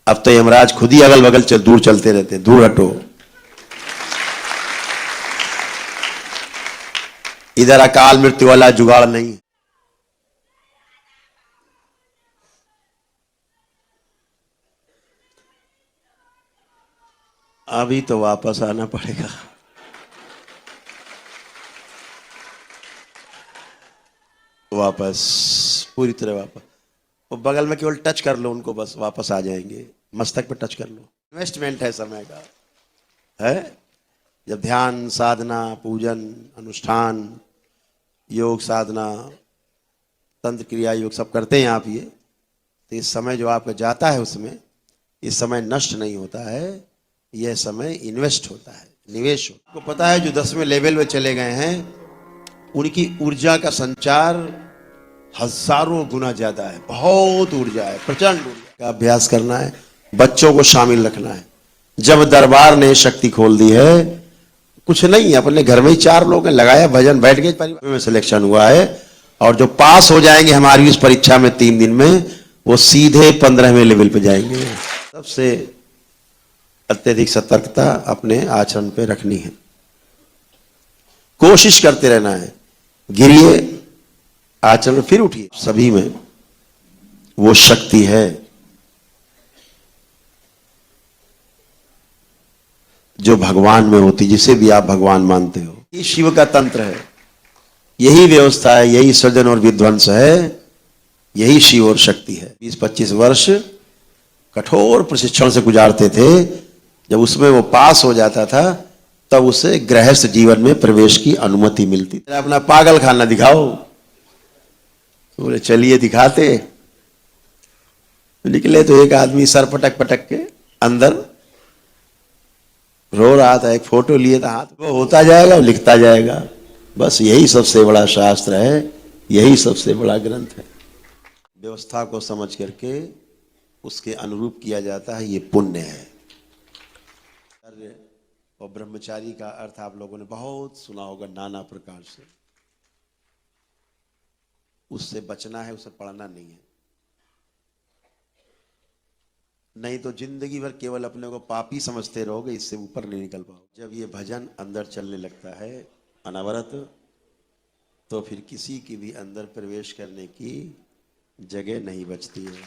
अब तो यमराज खुद ही अगल बगल दूर चलते रहते, दूर हटो, इधर अकाल मृत्यु वाला जुगाड़ नहीं। अभी तो वापस आना पड़ेगा। वापस, पूरी तरह वापस। वो बगल में केवल टच कर लो उनको, बस वापस आ जाएंगे। मस्तक पे टच कर लो। इन्वेस्टमेंट है समय का, है। जब ध्यान साधना पूजन अनुष्ठान योग साधना तंत्र क्रिया योग सब करते हैं आप, ये तो इस समय जो आपका जाता है उसमें, इस समय नष्ट नहीं होता है, यह समय इन्वेस्ट होता है, निवेश होता है। आपको पता है जो 10वें लेवल में चले गए हैं उनकी ऊर्जा का संचार हजारों गुना ज्यादा है, बहुत ऊर्जा है, प्रचंड ऊर्जा का अभ्यास करना है, बच्चों को शामिल रखना है। जब दरबार ने शक्ति खोल दी है, कुछ नहीं, अपने घर में ही 4 लोग हैं, लगाया भजन, बैठ गए, परिवार में सिलेक्शन हुआ है। और जो पास हो जाएंगे हमारी इस परीक्षा में 3 दिन में, वो सीधे 15वें लेवल पे जाएंगे। सबसे अत्यधिक सतर्कता अपने आचरण पे रखनी है, कोशिश करते रहना है, गिरिए आचरण फिर उठिए। सभी में वो शक्ति है जो भगवान में होती, जिसे भी आप भगवान मानते हो। ये शिव का तंत्र है, यही व्यवस्था है, यही सृजन और विध्वंस है, यही शिव और शक्ति है। 20-25 वर्ष कठोर प्रशिक्षण से गुजारते थे, जब उसमें वो पास हो जाता था तब उसे गृहस्थ जीवन में प्रवेश की अनुमति मिलती। अपना पागल खाना दिखाओ, बोले चलिए दिखाते। निकले तो एक आदमी सर पटक पटक के अंदर रो रहा था, एक फोटो लिए था हाथ, वो होता जाएगा, लिखता जाएगा। बस यही सबसे बड़ा शास्त्र है, यही सबसे बड़ा ग्रंथ है। व्यवस्था को समझ करके उसके अनुरूप किया जाता है, ये पुण्य है। और ब्रह्मचारी का अर्थ आप लोगों ने बहुत सुना होगा नाना प्रकार से। उससे बचना है, उसे पढ़ना नहीं है, नहीं तो जिंदगी भर केवल अपने को पापी समझते रहोगे, इससे ऊपर नहीं निकल पाओगे। जब ये भजन अंदर चलने लगता है अनवरत, तो फिर किसी की भी अंदर प्रवेश करने की जगह नहीं बचती है।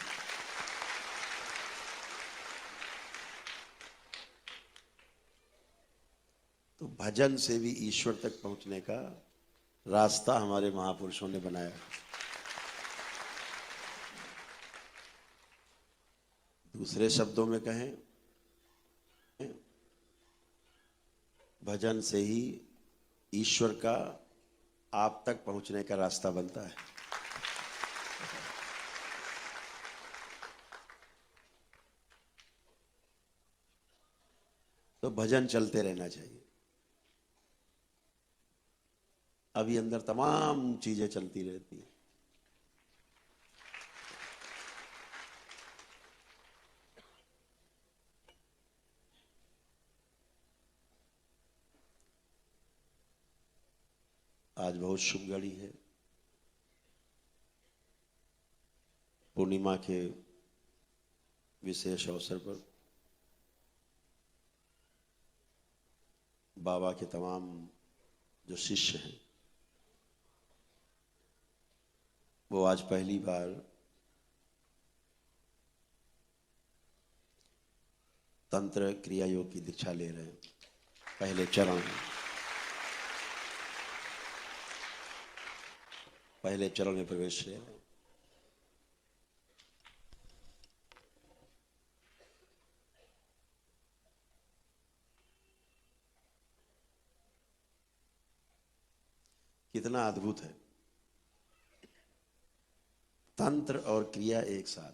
तो भजन से भी ईश्वर तक पहुंचने का रास्ता हमारे महापुरुषों ने बनाया। दूसरे शब्दों में कहें, भजन से ही ईश्वर का आप तक पहुंचने का रास्ता बनता है। तो भजन चलते रहना चाहिए। अभी अंदर तमाम चीजें चलती रहती हैं। आज बहुत शुभ घड़ी है, पूर्णिमा के विशेष अवसर पर बाबा के तमाम जो शिष्य हैं वो आज पहली बार तंत्र क्रिया योग की दीक्षा ले रहे हैं, पहले चरण में प्रवेश ले रहे हैं। कितना अद्भुत है, तंत्र और क्रिया एक साथ।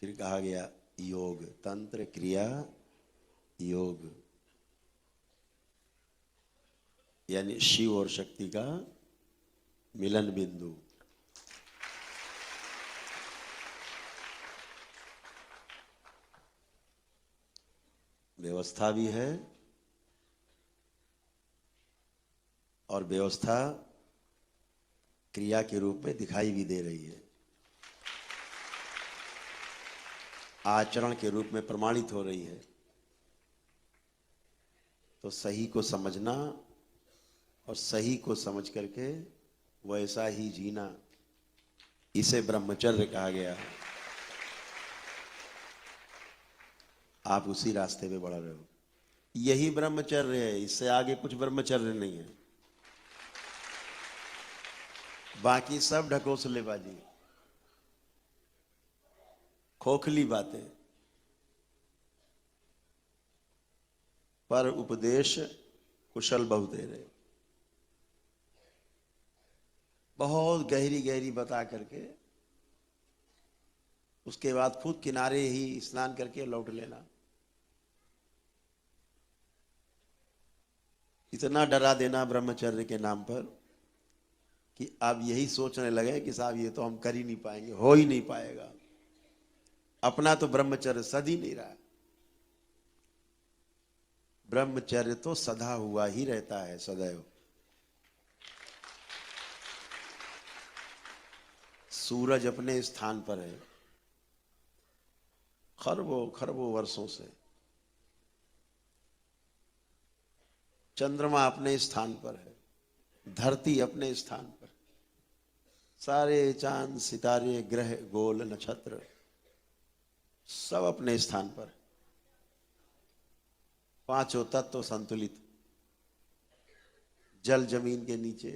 फिर कहा गया योग, तंत्र क्रिया योग, यानी शिव और शक्ति का मिलन बिंदु। व्यवस्था भी है और व्यवस्था क्रिया के रूप में दिखाई भी दे रही है, आचरण के रूप में प्रमाणित हो रही है। तो सही को समझना और सही को समझ करके वैसा ही जीना, इसे ब्रह्मचर्य कहा गया। आप उसी रास्ते पे बढ़ रहे हो, यही ब्रह्मचर्य है, इससे आगे कुछ ब्रह्मचर्य नहीं है। बाकी सब ढकोसलेबाजी, खोखली बातें। पर उपदेश कुशल बहुतेरे, बहुत गहरी गहरी बता करके उसके बाद खुद किनारे ही स्नान करके लौट लेना। इतना डरा देना ब्रह्मचर्य के नाम पर कि आप यही सोचने लगे कि साहब ये तो हम कर ही नहीं पाएंगे, हो ही नहीं पाएगा। अपना तो ब्रह्मचर्य सद ही नहीं रहा। ब्रह्मचर्य तो सदा हुआ ही रहता है, सदैव। सूरज अपने स्थान पर है खरबों खरबों वर्षों से, चंद्रमा अपने स्थान पर है, धरती अपने स्थान पर, सारे चांद सितारे ग्रह गोल नक्षत्र सब अपने स्थान पर, पांचों तत्व संतुलित, जल जमीन के नीचे,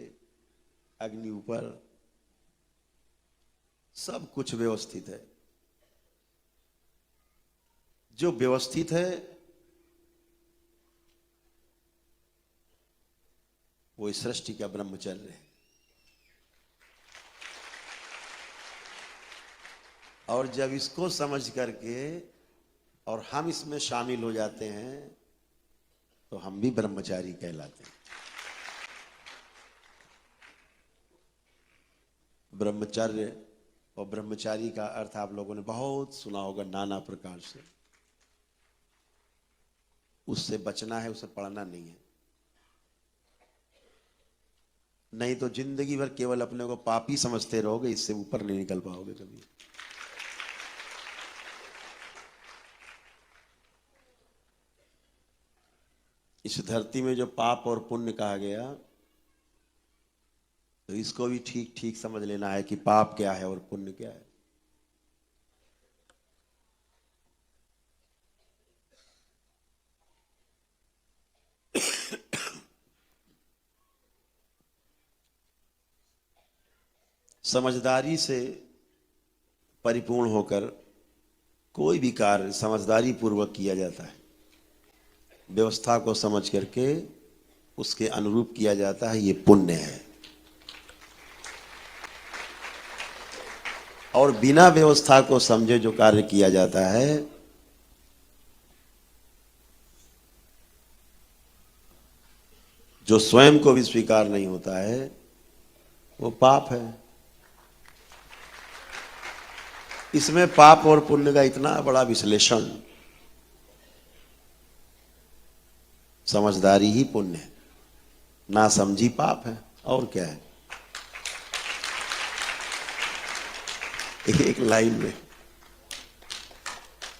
अग्नि ऊपर, सब कुछ व्यवस्थित है। जो व्यवस्थित है वो इस सृष्टि का ब्रह्मचर्य है। और जब इसको समझ करके और हम इसमें शामिल हो जाते हैं तो हम भी ब्रह्मचारी कहलाते हैं। ब्रह्मचर्य और ब्रह्मचारी का अर्थ आप लोगों ने बहुत सुना होगा नाना प्रकार से। उससे बचना है, उसे पढ़ना नहीं है। नहीं तो जिंदगी भर केवल अपने को पापी समझते रहोगे, इससे ऊपर नहीं निकल पाओगे कभी। इस धरती में जो पाप और पुण्य कहा गया, तो इसको भी ठीक ठीक समझ लेना है कि पाप क्या है और पुण्य क्या है। समझदारी से परिपूर्ण होकर कोई भी कार्य समझदारी पूर्वक किया जाता है, व्यवस्था को समझ करके उसके अनुरूप किया जाता है, ये पुण्य है। और बिना व्यवस्था को समझे जो कार्य किया जाता है जो स्वयं को भी स्वीकार नहीं होता है, वो पाप है। इसमें पाप और पुण्य का इतना बड़ा विश्लेषण, समझदारी ही पुण्य है, ना समझी पाप है। और क्या है? एक लाइन में,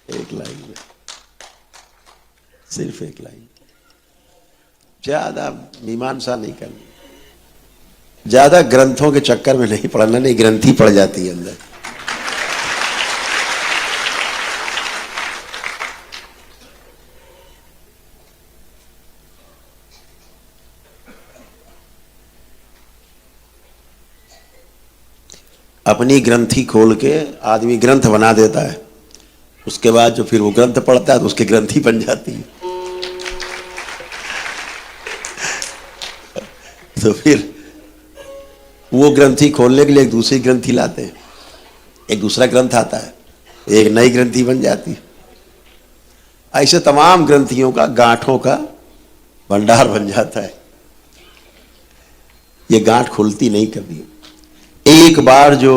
एक लाइन में, सिर्फ एक लाइन, ज्यादा मीमांसा नहीं करनी, ज्यादा ग्रंथों के चक्कर में नहीं पड़ना, नहीं ग्रंथि पड़ जाती है अंदर। अपनी ग्रंथि खोल के आदमी ग्रंथ बना देता है, उसके बाद जो फिर वो ग्रंथ पढ़ता है तो उसकी ग्रंथि बन जाती है। तो फिर वो ग्रंथि खोलने के लिए एक दूसरी ग्रंथि लाते हैं, एक दूसरा ग्रंथ आता है, एक नई ग्रंथि बन जाती है। ऐसे तमाम ग्रंथियों का, गांठों का भंडार बन जाता है। ये गांठ खुलती नहीं कभी। एक बार जो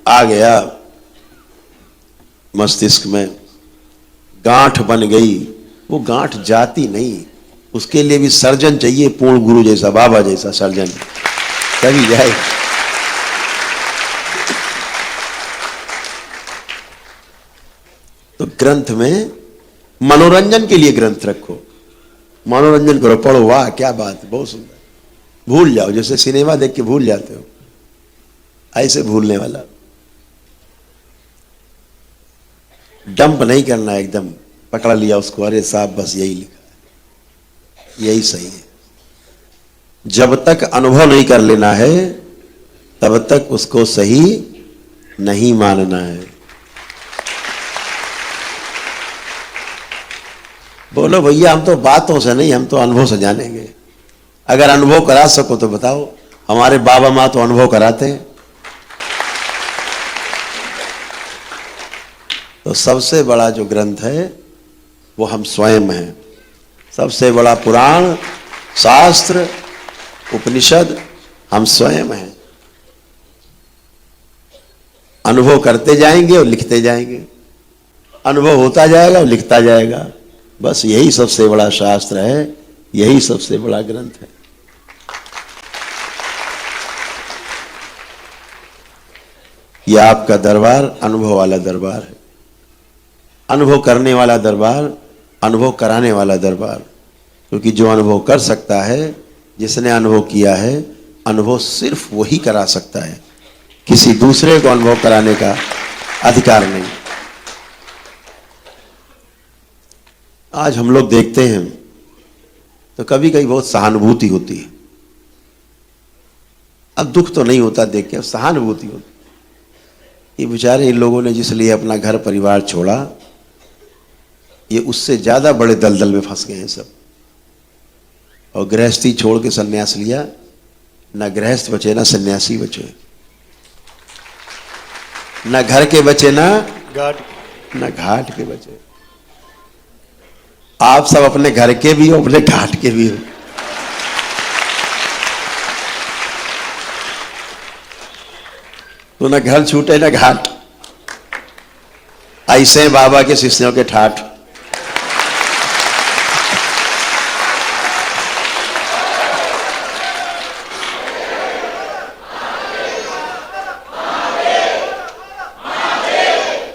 आ गया मस्तिष्क में, गांठ बन गई, वो गांठ जाती नहीं। उसके लिए भी सर्जन चाहिए, पूर्ण गुरु जैसा, बाबा जैसा सर्जन, तभी जाए। तो ग्रंथ में मनोरंजन के लिए ग्रंथ रखो, मनोरंजन करो, पढ़ो, वाह क्या बात है, बहुत सुंदर, भूल जाओ, जैसे सिनेमा देख के भूल जाते हो, ऐसे भूलने वाला। डंप नहीं करना, एकदम पकड़ लिया उसको, अरे साहब बस यही लिखा है, यही सही है। जब तक अनुभव नहीं कर लेना है तब तक उसको सही नहीं मानना है। बोलो भैया हम तो बातों से नहीं, हम तो अनुभव से जानेंगे। अगर अनुभव करा सको तो बताओ, हमारे बाबा माँ तो अनुभव कराते हैं। तो सबसे बड़ा जो ग्रंथ है वो हम स्वयं हैं। सबसे बड़ा पुराण, शास्त्र, उपनिषद हम स्वयं हैं। अनुभव करते जाएंगे और लिखते जाएंगे, अनुभव होता जाएगा और लिखता जाएगा। बस यही सबसे बड़ा शास्त्र है, यही सबसे बड़ा ग्रंथ है। यह आपका दरबार अनुभव वाला दरबार है, अनुभव करने वाला दरबार, अनुभव कराने वाला दरबार। क्योंकि जो अनुभव कर सकता है, जिसने अनुभव किया है, अनुभव सिर्फ वही करा सकता है, किसी दूसरे को अनुभव कराने का अधिकार नहीं। आज हम लोग देखते हैं तो कभी कभी बहुत सहानुभूति होती है। अब दुख तो नहीं होता देख के, सहानुभूति होती। ये बेचारे इन लोगों ने जिसलिए अपना घर परिवार छोड़ा, ये उससे ज्यादा बड़े दलदल में फंस गए हैं सब। और गृहस्थी छोड़ के सन्यास लिया, ना गृहस्थ बचे ना सन्यासी बचे, ना घर के बचे ना घाट के बचे। आप सब अपने घर के भी हो, अपने घाट के भी हो। तो ना घर छूटे ना घाट, ऐसे बाबा के शिष्यों के ठाठ।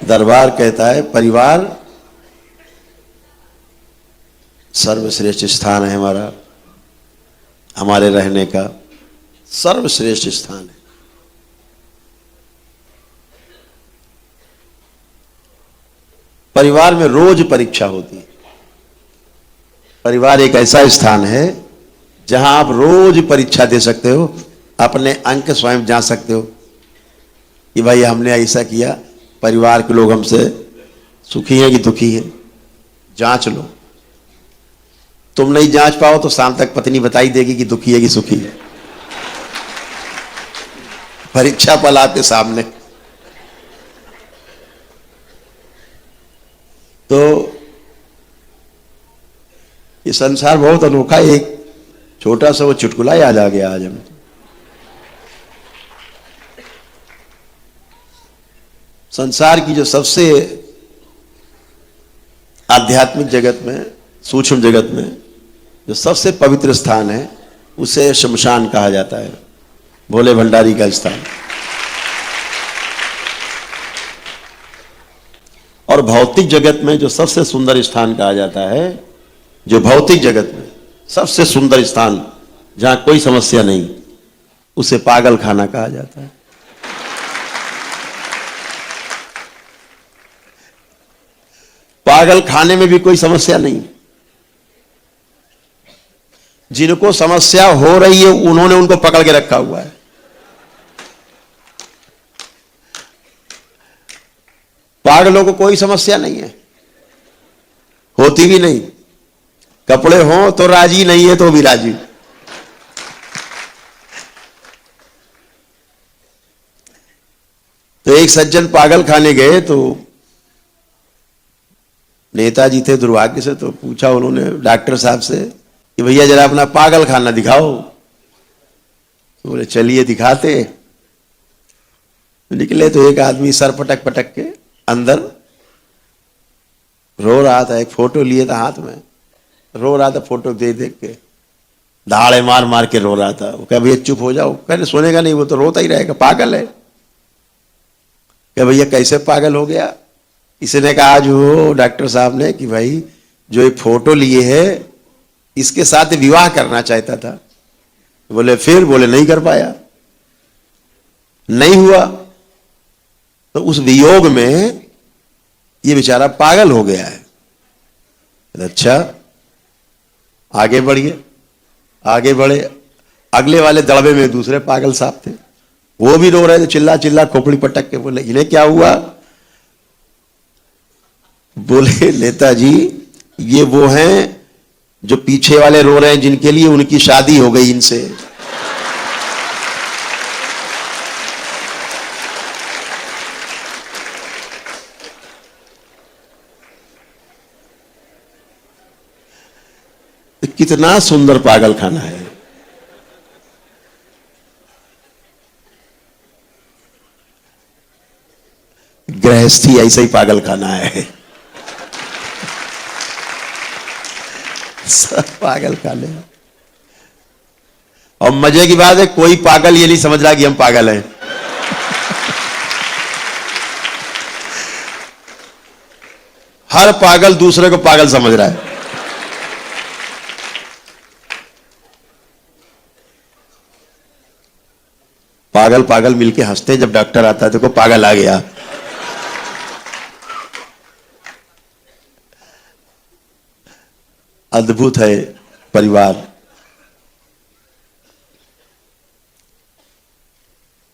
दरबार कहता है परिवार सर्वश्रेष्ठ स्थान है हमारा, हमारे रहने का सर्वश्रेष्ठ स्थान है। परिवार में रोज परीक्षा होती है। परिवार एक ऐसा स्थान है जहां आप रोज परीक्षा दे सकते हो, अपने अंक स्वयं जांच सकते हो कि भाई हमने ऐसा किया, परिवार के लोग हमसे सुखी हैं कि दुखी हैं, जांच लो। तुम नहीं जांच पाओ तो शाम तक पत्नी बताई देगी कि दुखी है कि सुखी है। परीक्षा पल आपके सामने। तो ये संसार बहुत अनोखा है। एक छोटा सा वो चुटकुला याद आ गया आज हमें। संसार की जो सबसे आध्यात्मिक जगत में, सूक्ष्म जगत में जो सबसे पवित्र स्थान है, उसे शमशान कहा जाता है, भोले भंडारी का स्थान। और भौतिक जगत में जो सबसे सुंदर स्थान कहा जाता है, जो भौतिक जगत में सबसे सुंदर स्थान जहां कोई समस्या नहीं, उसे पागल खाना कहा जाता है। पागल खाने में भी कोई समस्या नहीं। जिनको समस्या हो रही है उन्होंने उनको पकड़ के रखा हुआ है। पागलों को कोई समस्या नहीं है, होती भी नहीं। कपड़े हो तो राजी, नहीं है तो भी राजी। तो एक सज्जन पागल खाने गए तो नेताजी थे दुर्भाग्य से, तो पूछा उन्होंने डॉक्टर साहब से कि भैया जरा अपना पागल खाना दिखाओ। तो बोले चलिए दिखाते। निकले तो एक आदमी सर पटक पटक के अंदर रो रहा था, एक फोटो लिए था हाथ में। रो रहा था फोटो देख देख के, दहाड़े मार मार के रो रहा था। वो कह भैया चुप हो जाओ, कहने सोनेगा नहीं, वो तो रोता ही रहेगा, पागल है। कह भैया कैसे पागल हो गया? इसने कहा आज वो डॉक्टर साहब ने कि भाई जो ये फोटो लिए है इसके साथ विवाह करना चाहता था। बोले फिर? बोले नहीं कर पाया, नहीं हुआ। तो उस वियोग में ये बेचारा पागल हो गया है। अच्छा आगे बढ़िए, आगे बढ़े। अगले वाले दड़बे में दूसरे पागल साहब थे, वो भी रो रहे थे, चिल्ला चिल्ला खोपड़ी पटक के। बोले इन्हें क्या हुआ? बोले नेताजी ये वो हैं जो पीछे वाले रो रहे हैं, जिनके लिए उनकी शादी हो गई इनसे। कितना सुंदर पागल खाना है। गृहस्थी ऐसा ही पागल खाना है, सब पागल खाने। और मजे की बात है कोई पागल ये नहीं समझ रहा कि हम पागल हैं। हर पागल दूसरे को पागल समझ रहा है। पागल पागल मिलके हंसते, जब डॉक्टर आता है तो को पागल आ गया। अद्भुत है परिवार।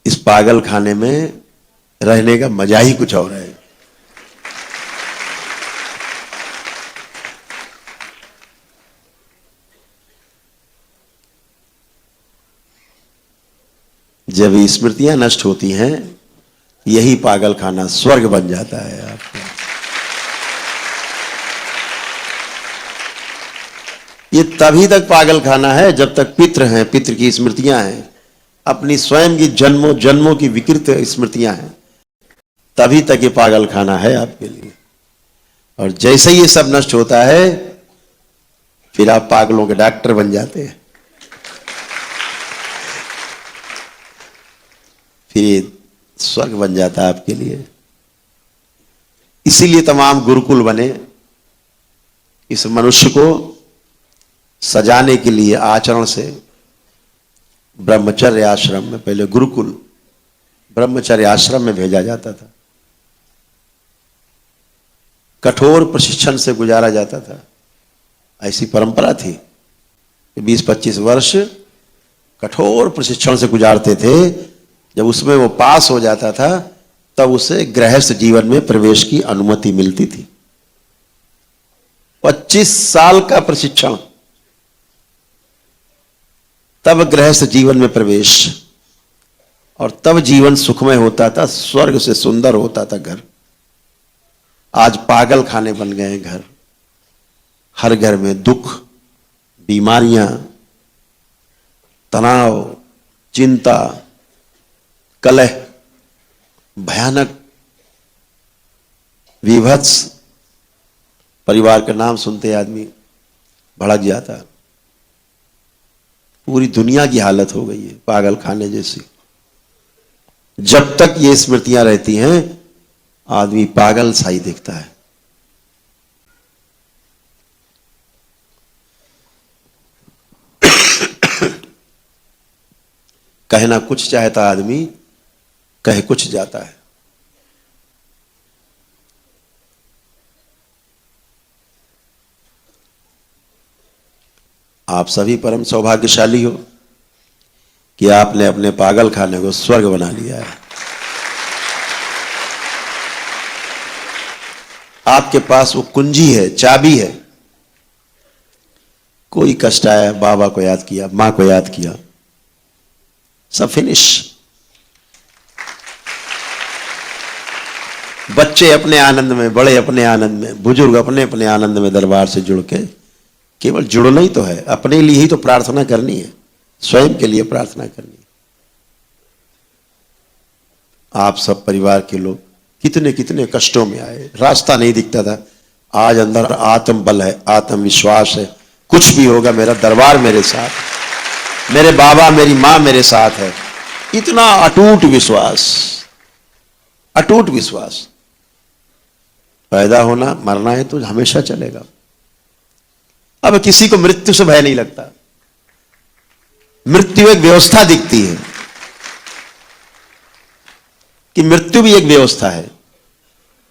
इस पागल खाने में रहने का मजा ही कुछ और है। जब स्मृतियां नष्ट होती हैं यही पागल खाना स्वर्ग बन जाता है आपका। ये तभी तक पागल खाना है जब तक पितृ हैं, पितृ की स्मृतियां हैं, अपनी स्वयं की जन्मों जन्मों की विकृत स्मृतियां हैं, तभी तक ये पागल खाना है आपके लिए। और जैसे ही ये सब नष्ट होता है फिर आप पागलों के डॉक्टर बन जाते हैं। फिर ये स्वर्ग बन जाता है आपके लिए। इसीलिए तमाम गुरुकुल बने, इस मनुष्य को सजाने के लिए आचरण से। ब्रह्मचर्य आश्रम में, पहले गुरुकुल ब्रह्मचर्य आश्रम में भेजा जाता था, कठोर प्रशिक्षण से गुजारा जाता था। ऐसी परंपरा थी कि 20-25 वर्ष कठोर प्रशिक्षण से गुजारते थे। जब उसमें वो पास हो जाता था तब उसे गृहस्थ जीवन में प्रवेश की अनुमति मिलती थी। 25 साल का प्रशिक्षण, तब गृहस्थ जीवन में प्रवेश, और तब जीवन सुखमय होता था, स्वर्ग से सुंदर होता था घर। आज पागल खाने बन गए हैं घर। हर घर में दुख, बीमारियां, तनाव, चिंता, कलह, भयानक विभत्स। परिवार का नाम सुनते आदमी भड़क जाता। पूरी दुनिया की हालत हो गई है पागल खाने जैसी। जब तक ये स्मृतियां रहती हैं आदमी पागल सा ही दिखता है। कहना कुछ चाहता आदमी, कह कुछ जाता है। आप सभी परम सौभाग्यशाली हो कि आपने अपने पागल खाने को स्वर्ग बना लिया है। आपके पास वो कुंजी है, चाबी है। कोई कष्ट आया, बाबा को याद किया, मां को याद किया, सब फिनिश। बच्चे अपने आनंद में, बड़े अपने आनंद में, बुजुर्ग अपने अपने आनंद में दरबार से जुड़ के, केवल जुड़ना ही तो है, अपने लिए ही तो प्रार्थना करनी है, स्वयं के लिए प्रार्थना करनी है। आप सब परिवार के लोग कितने कितने कष्टों में आए, रास्ता नहीं दिखता था। आज अंदर आत्म बल है, आत्मविश्वास है, कुछ भी होगा मेरा दरबार मेरे साथ, मेरे बाबा मेरी मां मेरे साथ है। इतना अटूट विश्वास, अटूट विश्वास। पैदा होना मरना है तो हमेशा चलेगा। अब किसी को मृत्यु से भय नहीं लगता। मृत्यु एक व्यवस्था दिखती है कि मृत्यु भी एक व्यवस्था है।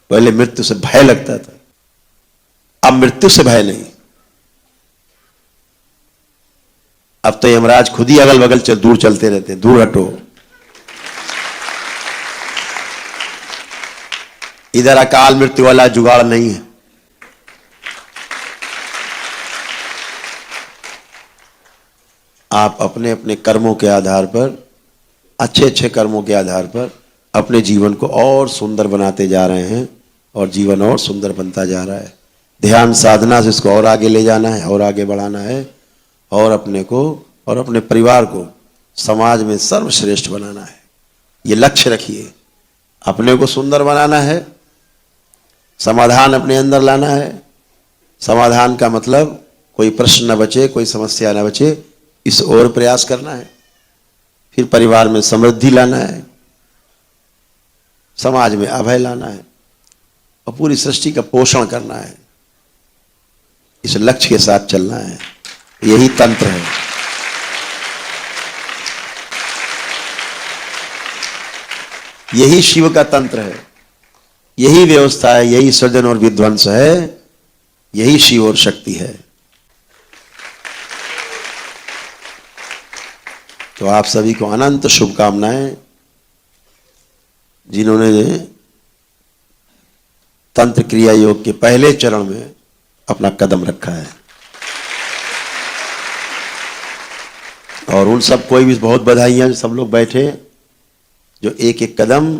पहले मृत्यु से भय लगता था, अब मृत्यु से भय नहीं। अब तो यमराज खुद ही अगल बगल दूर चलते रहते, दूर हटो, इधर अकाल मृत्यु वाला जुगाड़ नहीं है। आप अपने अपने कर्मों के आधार पर, अच्छे अच्छे कर्मों के आधार पर अपने जीवन को और सुंदर बनाते जा रहे हैं और जीवन और सुंदर बनता जा रहा है। ध्यान साधना से इसको और आगे ले जाना है और आगे बढ़ाना है और अपने को और अपने परिवार को समाज में सर्वश्रेष्ठ बनाना है। ये लक्ष्य रखिए। अपने को सुंदर बनाना है, समाधान अपने अंदर लाना है। समाधान का मतलब कोई प्रश्न न बचे, कोई समस्या न बचे, इस ओर प्रयास करना है। फिर परिवार में समृद्धि लाना है, समाज में अभय लाना है और पूरी सृष्टि का पोषण करना है। इस लक्ष्य के साथ चलना है। यही तंत्र है। यही शिव का तंत्र है, यही व्यवस्था है, यही सृजन और विध्वंस है, यही शिव और शक्ति है। तो आप सभी को अनंत शुभकामनाएं। जिन्होंने तंत्र क्रिया योग के पहले चरण में अपना कदम रखा है, और उन सब को भी बहुत बधाइयां। सब लोग बैठे जो एक एक कदम,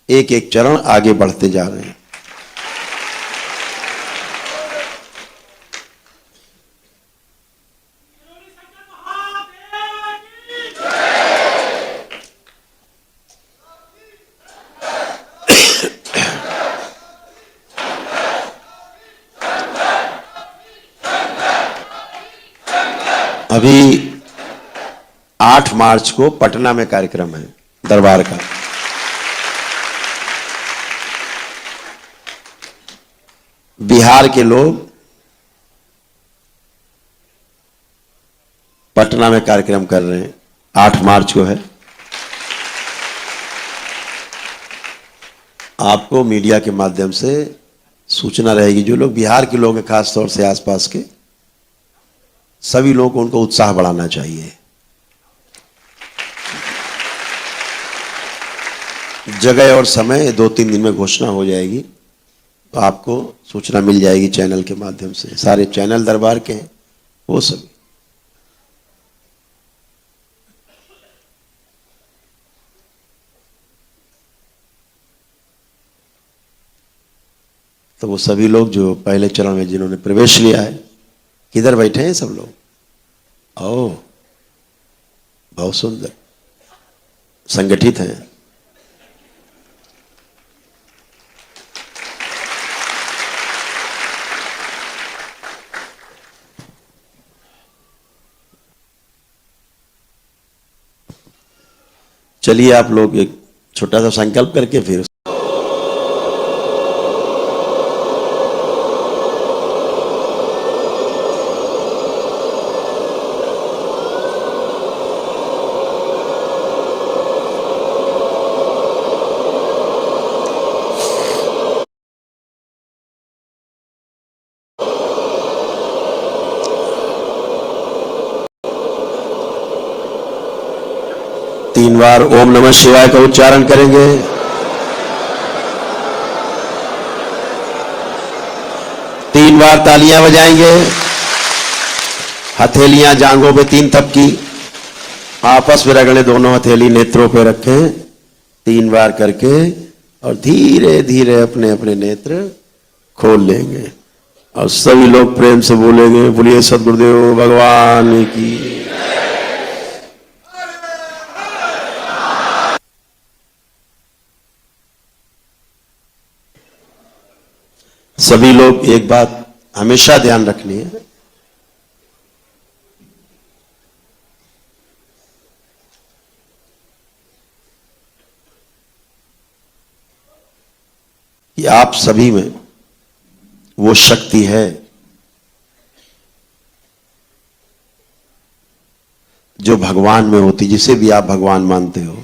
एक एक चरण आगे बढ़ते जा रहे हैं। अभी 8 मार्च को पटना में कार्यक्रम है दरबार का। बिहार के लोग पटना में कार्यक्रम कर रहे हैं, 8 मार्च को है। आपको मीडिया के माध्यम से सूचना रहेगी। जो लोग बिहार के लोग हैं, खासतौर से आसपास के सभी लोगों को उनको उत्साह बढ़ाना चाहिए। जगह और समय 2-3 दिन में घोषणा हो जाएगी, तो आपको सूचना मिल जाएगी चैनल के माध्यम से। सारे चैनल दरबार के हैं वो सभी। तो वो सभी लोग जो पहले चरण में जिन्होंने प्रवेश लिया है, किधर बैठे हैं सब लोग? ओ, बहुत सुंदर, संगठित हैं। चलिए आप लोग एक छोटा सा संकल्प करके फिर तीन बार ओम नमः शिवाय का उच्चारण करेंगे। तीन बार तालियां बजाएंगे। हथेलियां जांघों पे 3 तपकी आपस में रगड़े, दोनों हथेली नेत्रों पे रखें 3 बार करके, और धीरे धीरे अपने अपने नेत्र खोल लेंगे। और सभी लोग प्रेम से बोलेंगे, बोलिए सद्गुरुदेव भगवान की। सभी लोग एक बात हमेशा ध्यान रखनी है, कि आप सभी में वो शक्ति है जो भगवान में होती, जिसे भी आप भगवान मानते हो।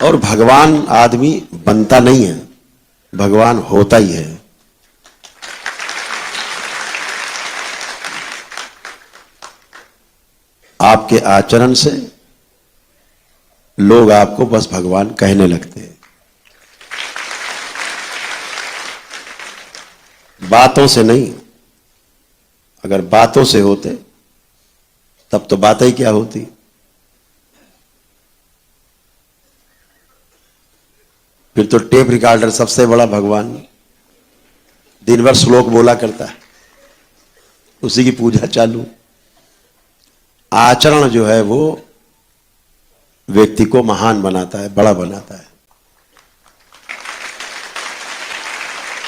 और भगवान आदमी बनता नहीं है, भगवान होता ही है। आपके आचरण से लोग आपको बस भगवान कहने लगते हैं, बातों से नहीं। अगर बातों से होते तब तो बातें ही क्या होती। फिर तो टेप रिकॉर्डर सबसे बड़ा भगवान, दिन भर श्लोक बोला करता है, उसी की पूजा चालू। आचरण जो है वो व्यक्ति को महान बनाता है, बड़ा बनाता है।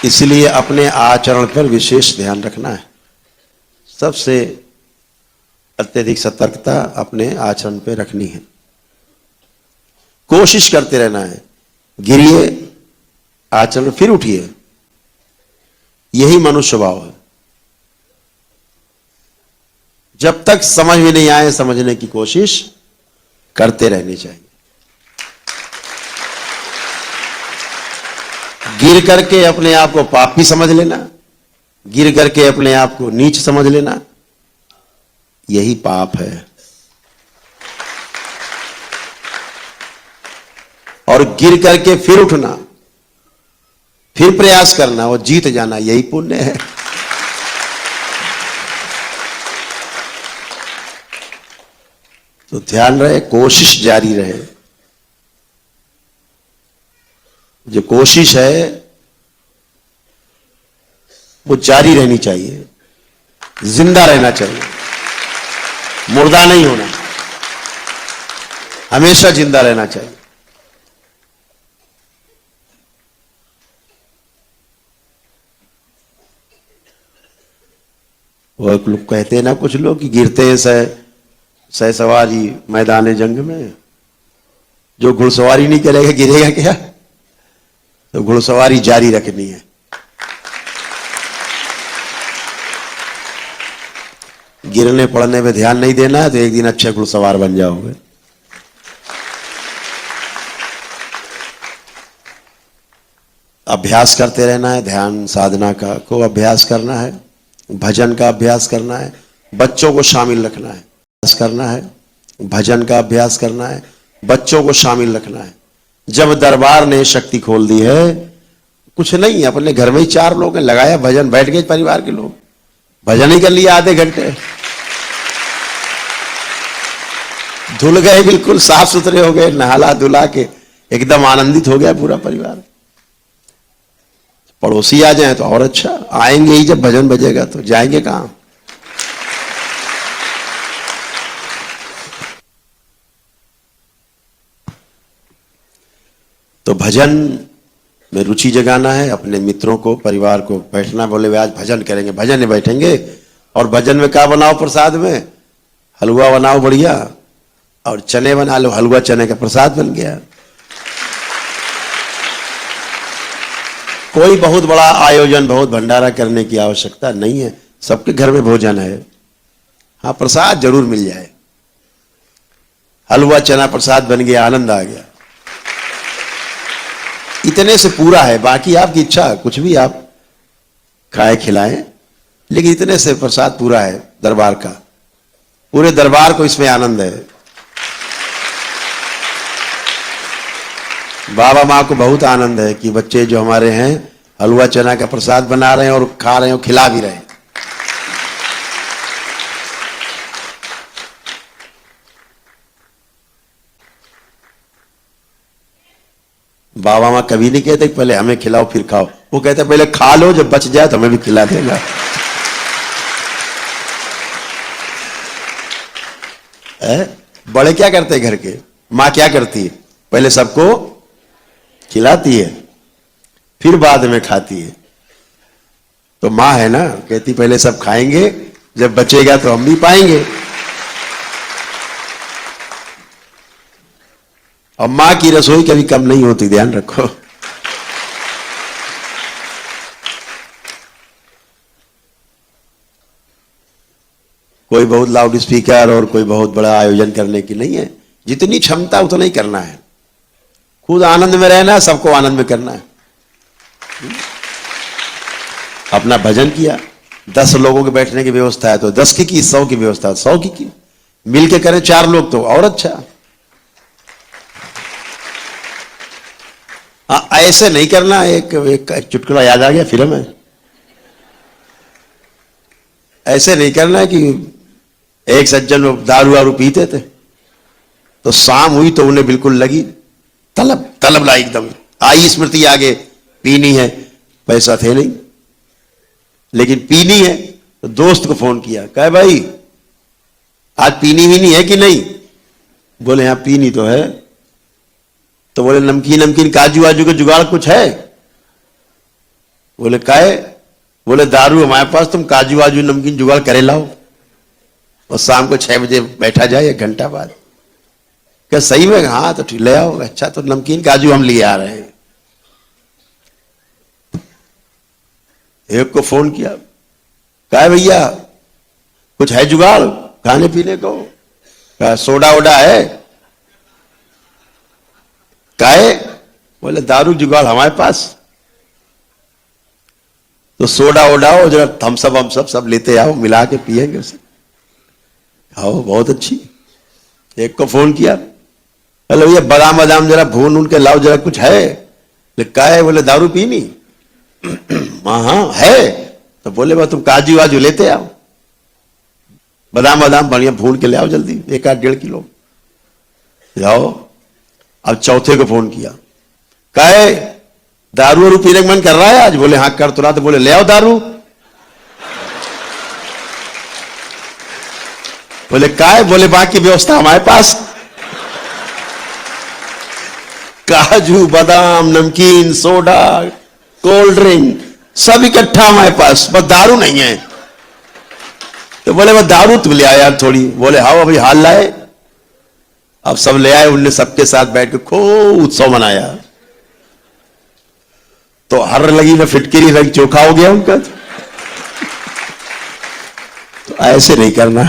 इसलिए अपने आचरण पर विशेष ध्यान रखना है। सबसे अत्यधिक सतर्कता अपने आचरण पर रखनी है। कोशिश करते रहना है, गिरिए आचरण फिर उठिए, यही मनुष्य भाव है। जब तक समझ में नहीं आए समझने की कोशिश करते रहनी चाहिए। गिर करके अपने आप को पापी समझ लेना, गिर करके अपने आप को नीच समझ लेना, यही पाप है। और गिर करके फिर उठना, फिर प्रयास करना और जीत जाना, यही पुण्य है। तो ध्यान रहे, कोशिश जारी रहे। जो कोशिश है वो जारी रहनी चाहिए, जिंदा रहना चाहिए, मुर्दा नहीं होना, हमेशा जिंदा रहना चाहिए। वो लोग कहते हैं ना, कुछ लोग कि गिरते हैं सह सवारी मैदान जंग में। जो घुड़सवारी नहीं करेगा गिरेगा क्या? तो घुड़सवारी जारी रखनी है। गिरने पड़ने पे ध्यान नहीं देना है तो एक दिन अच्छे घुड़सवार बन जाओगे। अभ्यास करते रहना है, ध्यान साधना का को अभ्यास करना है, भजन का अभ्यास करना है, बच्चों को शामिल रखना है, करना है, भजन का अभ्यास करना है, बच्चों को शामिल रखना है। जब दरबार ने शक्ति खोल दी है, कुछ नहीं, अपने घर में ही 4 लोग हैं, लगाया भजन, बैठ गए परिवार के लोग, भजन ही कर लिया आधे घंटे, धुल गए, बिल्कुल साफ सुथरे हो गए, नहाला धुला के एकदम आनंदित हो गया पूरा परिवार। पड़ोसी आ जाए तो और अच्छा, आएंगे ही जब भजन बजेगा तो, जाएंगे कहां। तो भजन में रुचि जगाना है, अपने मित्रों को, परिवार को बैठना, बोले वे आज भजन करेंगे, भजन में बैठेंगे। और भजन में क्या बनाओ प्रसाद में? हलवा बनाओ बढ़िया, और चने बना लो, हलवा चने का प्रसाद बन गया। कोई बहुत बड़ा आयोजन, बहुत भंडारा करने की आवश्यकता नहीं है, सबके घर में भोजन है। हाँ, प्रसाद जरूर मिल जाए, हलवा चना प्रसाद बन गया, आनंद आ गया, इतने से पूरा है। बाकी आपकी इच्छा, कुछ भी आप खाए खिलाएं, लेकिन इतने से प्रसाद पूरा है दरबार का। पूरे दरबार को इसमें आनंद है। बाबा माँ को बहुत आनंद है कि बच्चे जो हमारे हैं हलवा चना का प्रसाद बना रहे हैं और खा रहे हैं और खिला भी रहे हैं। बाबा माँ कभी नहीं कहते कि पहले हमें खिलाओ फिर खाओ, वो कहते पहले खा लो, जब बच जाए तो हमें भी खिला देना। बड़े क्या करते हैं घर के? माँ क्या करती है? पहले सबको खिलाती है, फिर बाद में खाती है। तो माँ है ना, कहती पहले सब खाएंगे, जब बचेगा तो हम भी पाएंगे। और मां की रसोई कभी कम नहीं होती, ध्यान रखो। कोई बहुत लाउड स्पीकर और कोई बहुत बड़ा आयोजन करने की नहीं है, जितनी क्षमता उतना ही करना है। खुद आनंद में रहना है, सबको आनंद में करना है। अपना भजन किया, 10 लोगों के बैठने की व्यवस्था है तो 10 की 100 की व्यवस्था, 100 की मिल के करें 4 लोग तो और अच्छा। ऐसे नहीं करना। एक चुटकुला याद आ गया, फिल्म है। ऐसे नहीं करना कि एक सज्जन दारू वारू पीते थे, तो शाम हुई तो उन्हें बिल्कुल लगी तलब लाई, एकदम आई स्मृति आगे, पीनी है, पैसा थे नहीं लेकिन पीनी है, तो दोस्त को फोन किया, कहे भाई आज पीनी ही नहीं है कि नहीं? बोले हाँ पीनी तो है। तो बोले नमकीन काजू वाजू का जुगाड़ कुछ है? बोले काहे? बोले दारू हमारे पास, तुम काजू वाजू नमकीन जुगाड़ करे लाओ और शाम को 6 बजे बैठा जाए 1 घंटा बाद। क्या सही में? हाँ तो ठीक, ले आओ। अच्छा तो नमकीन काजू हम लिए आ रहे हैं। एक को फोन किया, कहा भैया कुछ है जुगाड़ खाने पीने को? कहा सोडा वोडा है? काहे? बोले दारू जुगाड़ हमारे पास। तो सोडा वोडा हो जरा, थम्सअप हम सब लेते आओ, मिला के पिएंगे उसे। आओ बहुत अच्छी। एक को फोन किया, बोले भैया बादाम बादाम जरा भून उनके लाओ जरा, कुछ है? का है? बोले दारू पीनी? हाँ है। तो बोले बा तुम काजू वाजू लेते आओ, बादाम बादाम बढ़िया भून के ले आओ जल्दी, 1-1.5 किलो जाओ। अब चौथे को फोन किया, काहे दारू वारू पीने का मन कर रहा है आज? बोले हाँ कर तो रहा। तो बोले ले आओ दारू। बोले काहे? बोले बाकी व्यवस्था हमारे पास, काजू बादाम नमकीन सोडा कोल्ड ड्रिंक सब इकट्ठा हमारे पास, बस दारू नहीं है। तो बोले बस दारू तुम ले आया यार थोड़ी। बोले हाँ अभी हाल लाए। अब सब ले आए, उनने सबके साथ बैठ के खूब उत्सव मनाया। तो हर लगी ना फिटकिरी रंग चोखा हो गया उनका। तो ऐसे नहीं करना।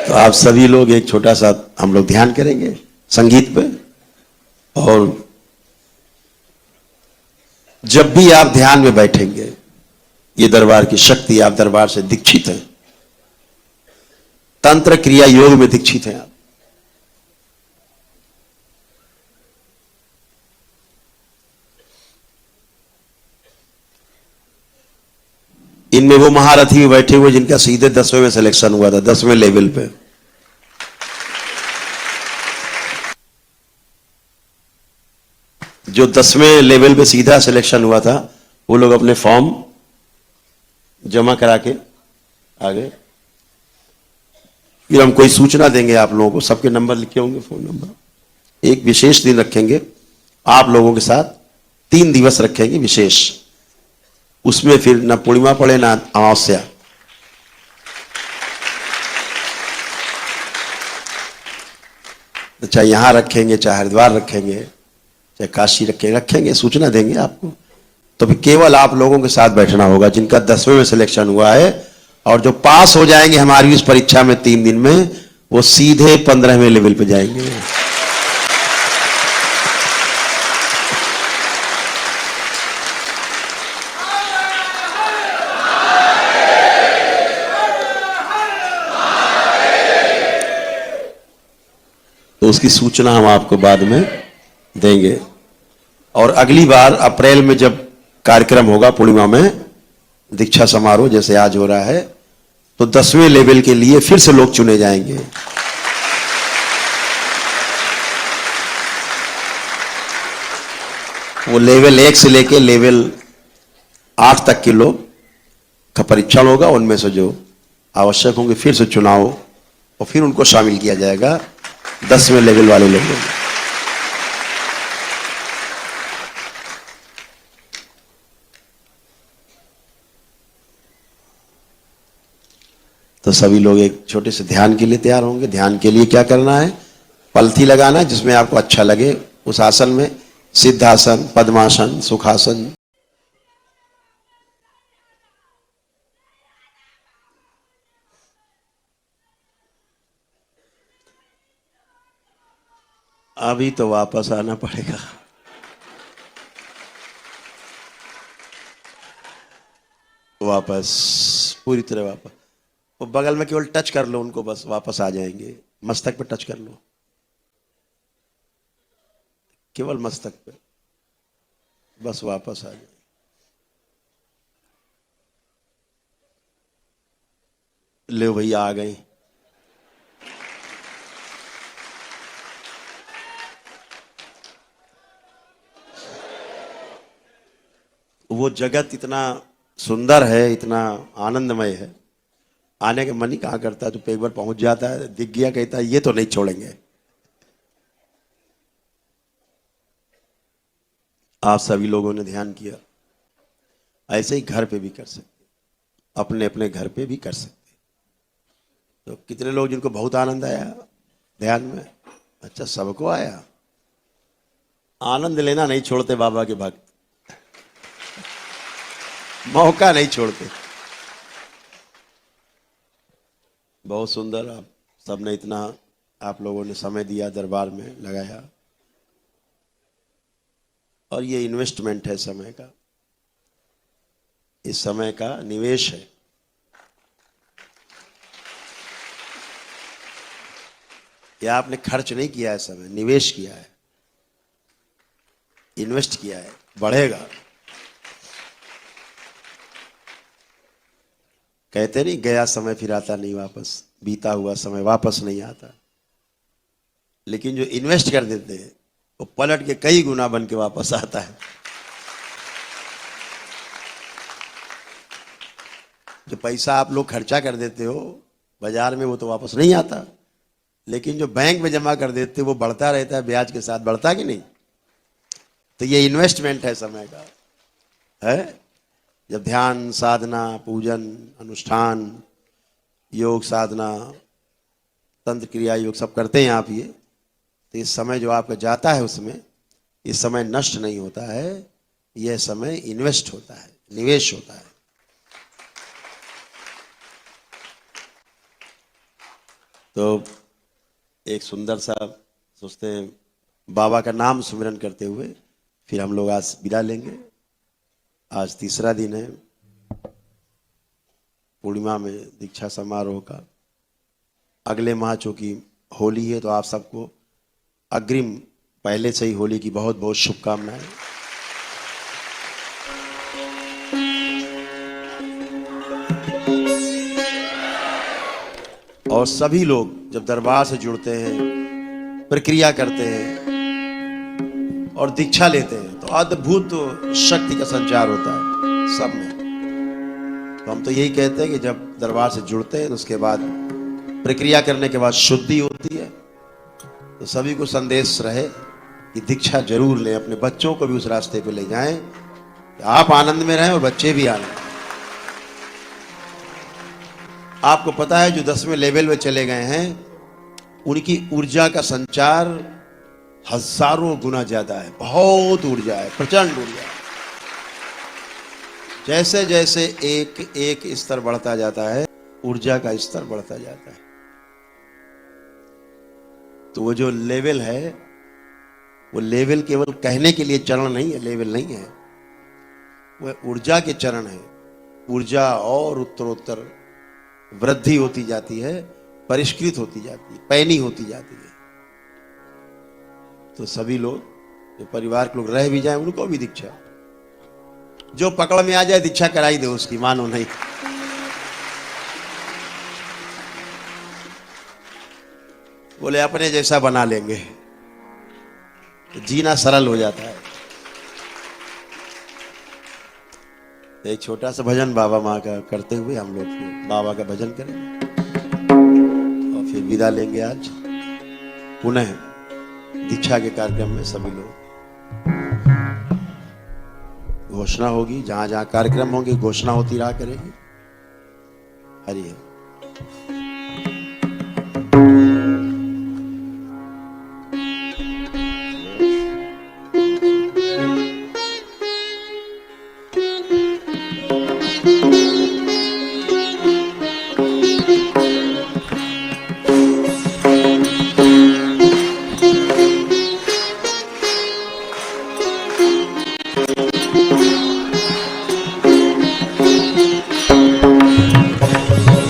तो आप सभी लोग एक छोटा सा हम लोग ध्यान करेंगे संगीत पे। और जब भी आप ध्यान में बैठेंगे, ये दरबार की शक्ति, आप दरबार से दीक्षित हैं, तंत्र क्रिया योग में दीक्षित हैं आप। इनमें वो महारथी भी बैठे हुए जिनका सीधे 10वें में सिलेक्शन हुआ था, 10वें लेवल पे। जो 10वें लेवल पे सीधा सिलेक्शन हुआ था, वो लोग अपने फॉर्म जमा करा के आ गए। फिर हम कोई सूचना देंगे आप लोगों को, सबके नंबर लिखे होंगे, फोन नंबर। एक विशेष दिन रखेंगे आप लोगों के साथ, 3 दिवस रखेंगे विशेष। उसमें फिर ना पूर्णिमा पड़े ना अमावस्या। तो चाहे यहां रखेंगे, चाहे हरिद्वार रखेंगे, चाहे काशी रखेंगे, सूचना देंगे आपको। तो फिर केवल आप लोगों के साथ बैठना होगा जिनका 10वें में सिलेक्शन हुआ है, और जो पास हो जाएंगे हमारी इस परीक्षा में 3 दिन में, वो सीधे 15वें लेवल पे जाएंगे। तो उसकी सूचना हम आपको बाद में देंगे। और अगली बार अप्रैल में जब कार्यक्रम होगा पूर्णिमा में, दीक्षा समारोह जैसे आज हो रहा है, तो 10वें लेवल के लिए फिर से लोग चुने जाएंगे। वो लेवल 1 से लेके लेवल 8 तक के लोग का परीक्षण होगा। उनमें से जो आवश्यक होंगे फिर से चुनाव, और फिर उनको शामिल किया जाएगा। 10वें लेवल वाले लोग। तो सभी लोग एक छोटे से ध्यान के लिए तैयार होंगे। ध्यान के लिए क्या करना है, पलथी लगाना है जिसमें आपको अच्छा लगे उस आसन में, सिद्धासन, पद्मासन, सुखासन। अभी तो वापस आना पड़ेगा। वापस, पूरी तरह वापस। वो बगल में केवल टच कर लो उनको, बस वापस आ जाएंगे। मस्तक पे टच कर लो, केवल मस्तक पे, बस वापस आ जाए। ले भैया आ गए। वो जगत इतना सुंदर है, इतना आनंदमय है, आने का मन ही कहाँ करता है। तो एक बार पहुंच जाता है, दिख गया, कहता है ये तो नहीं छोड़ेंगे। आप सभी लोगों ने ध्यान किया, ऐसे ही घर पे भी कर सकते, अपने अपने घर पे भी कर सकते। तो कितने लोग जिनको बहुत आनंद आया ध्यान में? अच्छा, सबको आया। आनंद लेना नहीं छोड़ते बाबा के भक्त, मौका नहीं छोड़ते। बहुत सुंदर, आप सबने इतना, आप लोगों ने समय दिया, दरबार में लगाया। और ये इन्वेस्टमेंट है समय का, इस समय का निवेश है। या आपने खर्च नहीं किया है, समय निवेश किया है, इन्वेस्ट किया है, बढ़ेगा। कहते नहीं, गया समय फिर आता नहीं वापस, बीता हुआ समय वापस नहीं आता। लेकिन जो इन्वेस्ट कर देते हैं वो पलट के कई गुना बन के वापस आता है। जो पैसा आप लोग खर्चा कर देते हो बाजार में, वो तो वापस नहीं आता। लेकिन जो बैंक में जमा कर देते हो वो बढ़ता रहता है, ब्याज के साथ बढ़ता कि नहीं? तो ये इन्वेस्टमेंट है समय का, है। जब ध्यान, साधना, पूजन, अनुष्ठान, योग साधना, तंत्र क्रिया योग सब करते हैं आप, ये तो इस समय जो आपका जाता है उसमें, इस समय नष्ट नहीं होता है, यह समय इन्वेस्ट होता है, निवेश होता है। तो एक सुंदर सा सोचते हैं, बाबा का नाम सुमिरन करते हुए फिर हम लोग आज विदा लेंगे। आज तीसरा दिन है पूर्णिमा में दीक्षा समारोह का। अगले माह चूंकि होली है, तो आप सबको अग्रिम पहले से ही होली की बहुत बहुत शुभकामनाएं। और सभी लोग जब दरबार से जुड़ते हैं, प्रक्रिया करते हैं और दीक्षा लेते हैं, तो अद्भुत शक्ति का संचार होता है सब में। तो हम तो यही कहते हैं कि जब दरबार से जुड़ते हैं तो उसके बाद प्रक्रिया करने के बाद शुद्धि होती है। तो सभी को संदेश रहे कि दीक्षा जरूर लें, अपने बच्चों को भी उस रास्ते पे ले जाएं कि आप आनंद में रहें और बच्चे भी आनंद। आपको पता है जो 10वें लेवल में चले गए हैं, उनकी ऊर्जा का संचार हजारों गुना ज्यादा है, बहुत ऊर्जा है, प्रचंड ऊर्जा है। जैसे जैसे एक एक स्तर बढ़ता जाता है, ऊर्जा का स्तर बढ़ता जाता है। तो वो जो लेवल है, वो लेवल केवल कहने के लिए चरण नहीं है, लेवल नहीं है, वह ऊर्जा के चरण है। ऊर्जा और उत्तरोत्तर वृद्धि होती जाती है, परिष्कृत होती जाती है, पैनी होती जाती है। तो सभी लोग, जो परिवार के लोग रह भी जाए, उनको भी दीक्षा, जो पकड़ में आ जाए दीक्षा कराई दे उसकी, मानो नहीं। बोले अपने जैसा बना लेंगे तो जीना सरल हो जाता है। एक छोटा सा भजन बाबा माँ का करते हुए हम लोग बाबा का भजन करेंगे और फिर विदा लेंगे आज। पुनः दीक्षा के कार्यक्रम में सभी लोग, घोषणा होगी, जहां जहां कार्यक्रम होंगे घोषणा होती रहा करेगी। हरि हरि।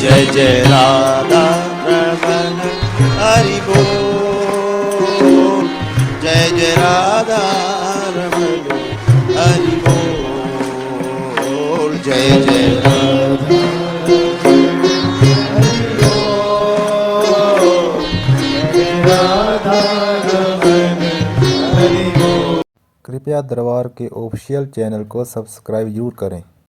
जय जय राधा रमन हरि बोल, जय जय राधा रमन हरि बोल, जय जय राधा हरि बोल, जय राधा रमन हरि बोल। कृपया दरबार के ऑफिशियल चैनल को सब्सक्राइब जरूर करें।